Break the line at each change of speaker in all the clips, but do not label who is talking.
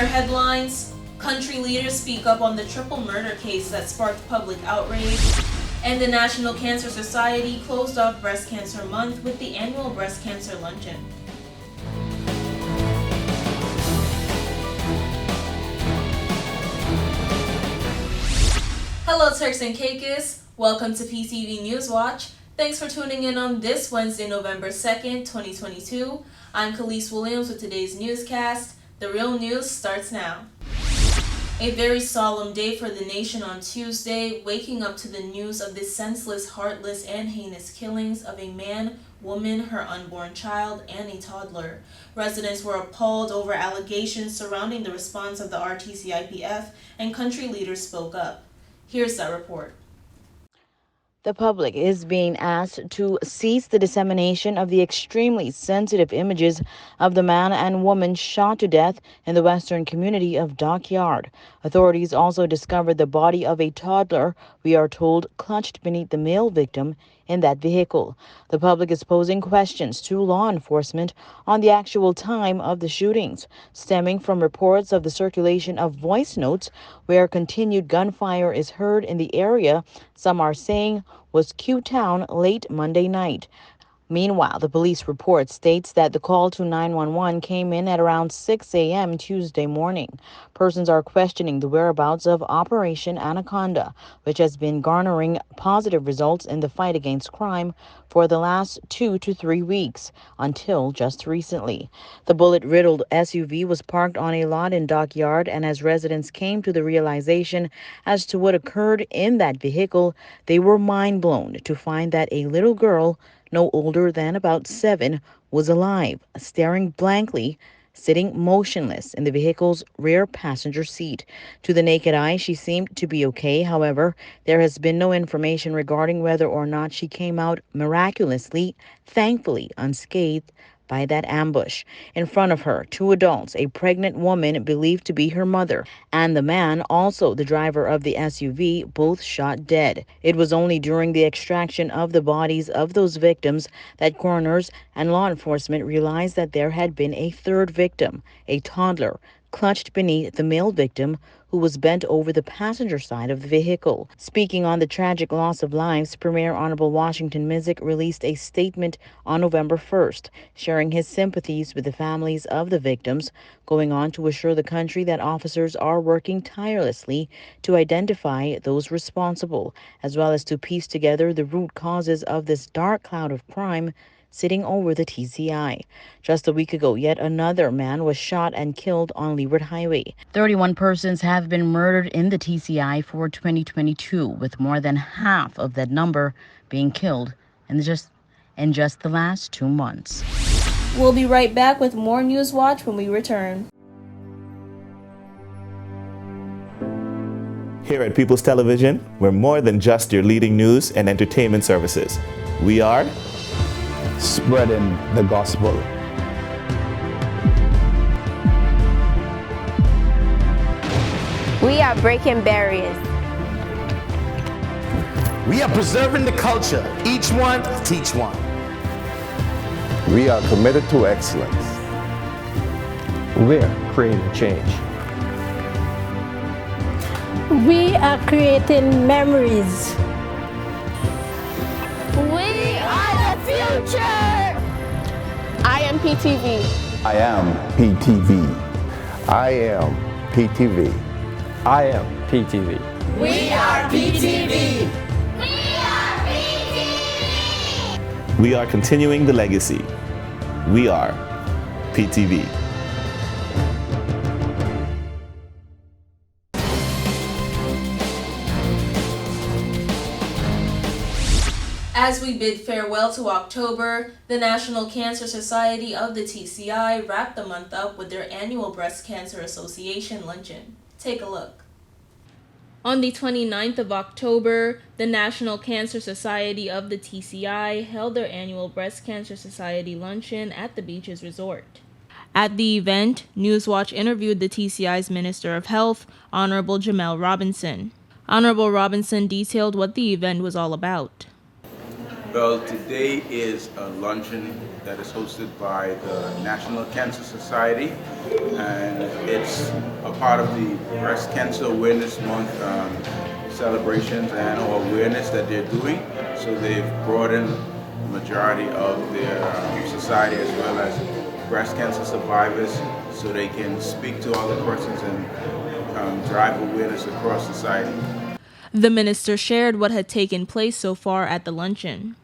headlines, country leaders speak up on the triple murder case that sparked public outrage, and the National Cancer Society closed off Breast Cancer Month with the annual Breast Cancer Luncheon. Hello Turks and Caicos, welcome to PTV News Watch. Thanks for tuning in on this Wednesday, November 2nd, 2022. I'm Khalees Williams with today's newscast. The real news starts now. A very solemn day for the nation on Tuesday, waking up to the news of the senseless, heartless, and heinous killings of a man, woman, her unborn child, and a toddler. Residents were appalled over allegations surrounding the response of the RTCIPF, and country leaders spoke up. Here's that report.
The public is being asked to cease the dissemination of the extremely sensitive images of the man and woman shot to death in the western community of Dockyard. Authorities also discovered the body of a toddler, we are told, clutched beneath the male victim in that vehicle. The public is posing questions to law enforcement on the actual time of the shootings, stemming from reports of the circulation of voice notes where continued gunfire is heard in the area. Some are saying was Q-Town late Monday night. Meanwhile, the police report states that the call to 911 came in at around 6 a.m. Tuesday morning. Persons are questioning the whereabouts of Operation Anaconda, which has been garnering positive results in the fight against crime for the last 2 to 3 weeks, until just recently. The bullet-riddled SUV was parked on a lot in Dockyard, and as residents came to the realization as to what occurred in that vehicle, they were mind-blown to find that a little girl no older than about 7, was alive, staring blankly, sitting motionless in the vehicle's rear passenger seat. To the naked eye, she seemed to be okay. However, there has been no information regarding whether or not she came out miraculously, thankfully unscathed by that ambush. In front of her, 2 adults, a pregnant woman believed to be her mother, and the man, also the driver of the SUV, both shot dead. It was only during the extraction of the bodies of those victims that coroners and law enforcement realized that there had been a third victim, a toddler, clutched beneath the male victim who was bent over the passenger side of the vehicle. Speaking on the tragic loss of lives, Premier Honorable Washington Mizik released a statement on November 1st, sharing his sympathies with the families of the victims, going on to assure the country that officers are working tirelessly to identify those responsible, as well as to piece together the root causes of this dark cloud of crime sitting over the TCI. Just a week ago, yet another man was shot and killed on Leeward Highway. 31 persons have been murdered in the TCI for 2022, with more than half of that number being killed in just the last 2 months.
We'll be right back with more News Watch when we return.
Here at People's Television, we're more than just your leading news and entertainment services. We are
spreading the gospel.
We are breaking barriers.
We are preserving the culture. Each one, teach one.
We are committed to excellence.
We're creating change.
We are creating memories.
We are the future! I am PTV.
I am PTV. I am PTV.
I am PTV.
We are PTV.
We are continuing the legacy. We are PTV.
As we bid farewell to October, the National Cancer Society of the TCI wrapped the month up with their annual Breast Cancer Association luncheon. Take a look. On the 29th of October, the National Cancer Society of the TCI held their annual Breast Cancer Society luncheon at the Beaches Resort. At the event, Newswatch interviewed the TCI's Minister of Health, Honorable Jamel Robinson. Honorable Robinson detailed what the event was all about.
Well, today is a luncheon that is hosted by the National Cancer Society, and it's a part of the Breast Cancer Awareness Month celebrations and or awareness that they're doing. So they've brought in the majority of their society as well as breast cancer survivors so they can speak to other persons and drive awareness across society.
The minister shared what had taken place so far at the luncheon.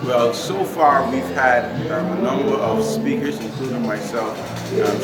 Well, so far we've had a number of speakers, including myself,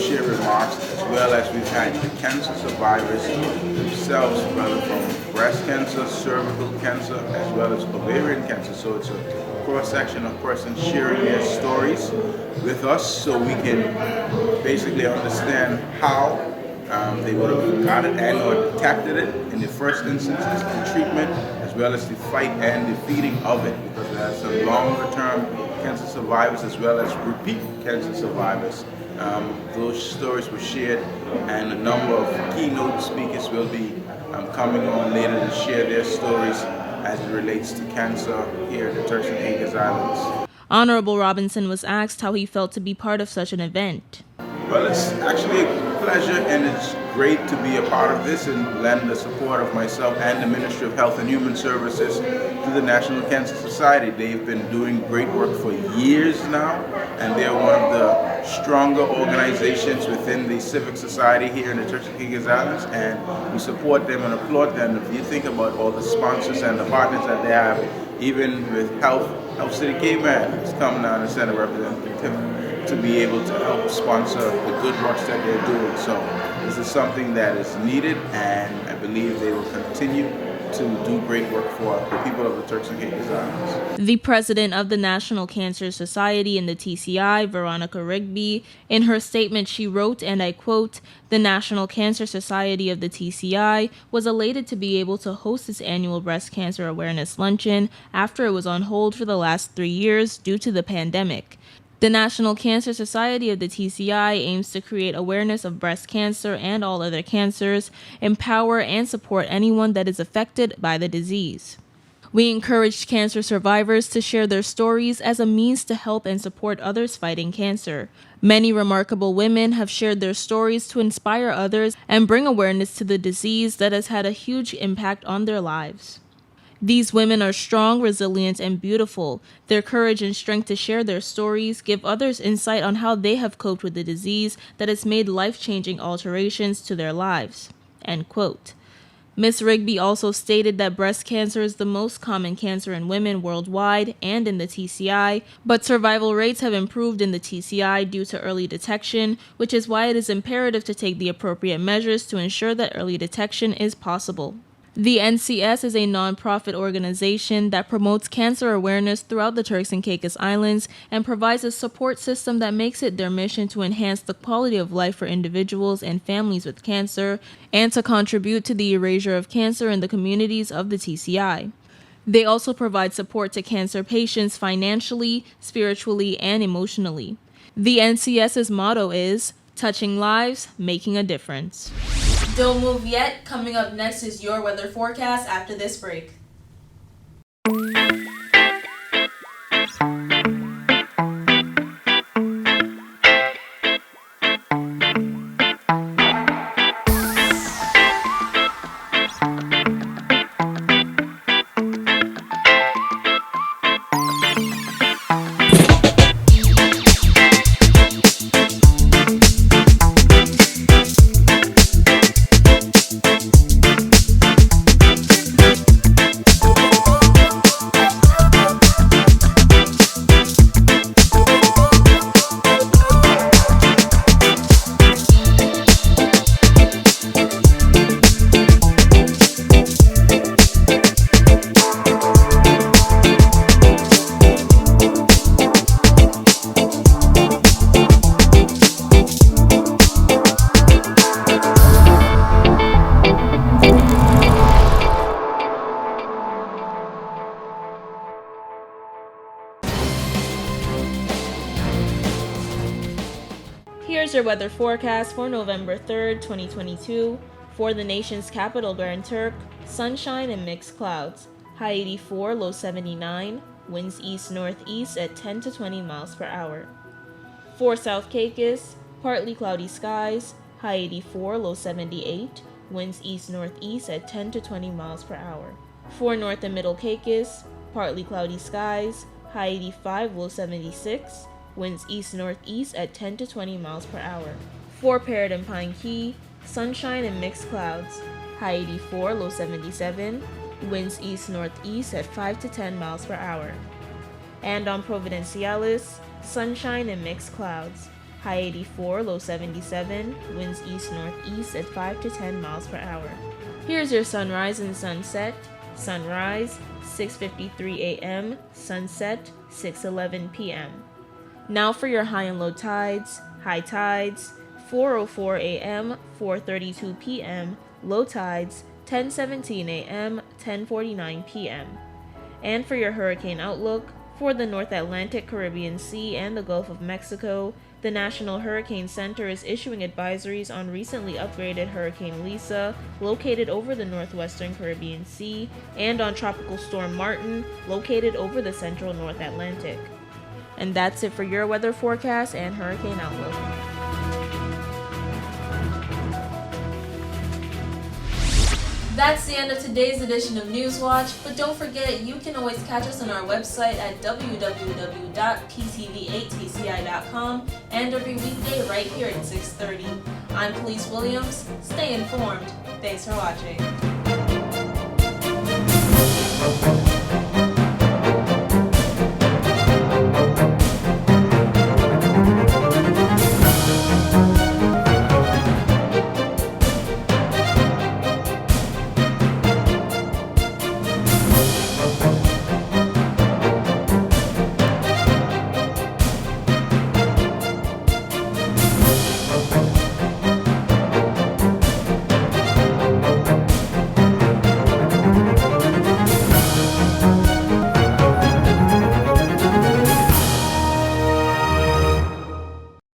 share remarks, as well as we've had the cancer survivors themselves, whether from breast cancer, cervical cancer, as well as ovarian cancer. So it's a cross-section of persons sharing their stories with us so we can basically understand how they would have got it and or detected it in the first instances, the treatment, as well as the fight and defeating of it, because there's some longer-term cancer survivors as well as repeat cancer survivors. Those stories were shared, and a number of keynote speakers will be coming on later to share their stories as it relates to cancer here in the Turks and Caicos Islands.
Honorable Robinson was asked how he felt to be part of such an event.
Well, it's actually a pleasure and it's great to be a part of this and lend the support of myself and the Ministry of Health and Human Services to the National Cancer Society. They've been doing great work for years now, and they're one of the stronger organizations within the civic society here in the Turks and Caicos Islands, and we support them and applaud them. If you think about all the sponsors and the partners that they have, even with Health City Cayman has come down and sent a representative to be able to help sponsor the good works that they're doing. So this is something that is needed, and I believe they will continue to do great work for the people of the Turks and Caicos Islands.
The president of the National Cancer Society and the TCI, Veronica Rigby, in her statement she wrote, and I quote, "The National Cancer Society of the TCI was elated to be able to host its annual breast cancer awareness luncheon after it was on hold for the last 3 years due to the pandemic. The National Cancer Society of the TCI aims to create awareness of breast cancer and all other cancers, empower and support anyone that is affected by the disease. We encouraged cancer survivors to share their stories as a means to help and support others fighting cancer. Many remarkable women have shared their stories to inspire others and bring awareness to the disease that has had a huge impact on their lives. These women are strong, resilient, and beautiful. Their courage and strength to share their stories give others insight on how they have coped with the disease that has made life-changing alterations to their lives." End quote. Ms. Rigby also stated that breast cancer is the most common cancer in women worldwide and in the TCI, but survival rates have improved in the TCI due to early detection, which is why it is imperative to take the appropriate measures to ensure that early detection is possible. The NCS is a nonprofit organization that promotes cancer awareness throughout the Turks and Caicos Islands and provides a support system that makes it their mission to enhance the quality of life for individuals and families with cancer and to contribute to the erasure of cancer in the communities of the TCI. They also provide support to cancer patients financially, spiritually, and emotionally. The NCS's motto is, "Touching lives, making a difference." Don't move yet. Coming up next is your weather forecast after this break. Here's your weather forecast for November 3rd, 2022. For the nation's capital, Grand Turk, sunshine and mixed clouds. High 84, low 79. winds east-northeast at 10 to 20 miles per hour. For South Caicos, partly cloudy skies, high 84, low 78, winds east-northeast at 10 to 20 miles per hour. For North and Middle Caicos, partly cloudy skies, high 85, low 76, winds east-northeast at 10 to 20 miles per hour. For Parrot and Pine Key, sunshine and mixed clouds, high 84, low 77, winds east-northeast at 5 to 10 miles per hour. And on Providenciales, sunshine and mixed clouds, high 84, low 77, winds east-northeast at 5 to 10 miles per hour. Here's your sunrise and sunset. Sunrise, 6:53 a.m., sunset, 6:11 p.m. Now for your high and low tides. High tides, 4:04 a.m., 4:32 p.m., low tides, 10:17 a.m., 10:49 p.m. And for your hurricane outlook, for the North Atlantic, Caribbean Sea, and the Gulf of Mexico, the National Hurricane Center is issuing advisories on recently upgraded Hurricane Lisa, located over the northwestern Caribbean Sea, and on Tropical Storm Martin, located over the central North Atlantic. And that's it for your weather forecast and hurricane outlook. That's the end of today's edition of Newswatch, but don't forget you can always catch us on our website at www.ptv8tci.com and every weekday right here at 6:30. I'm Police Williams. Stay informed. Thanks for watching.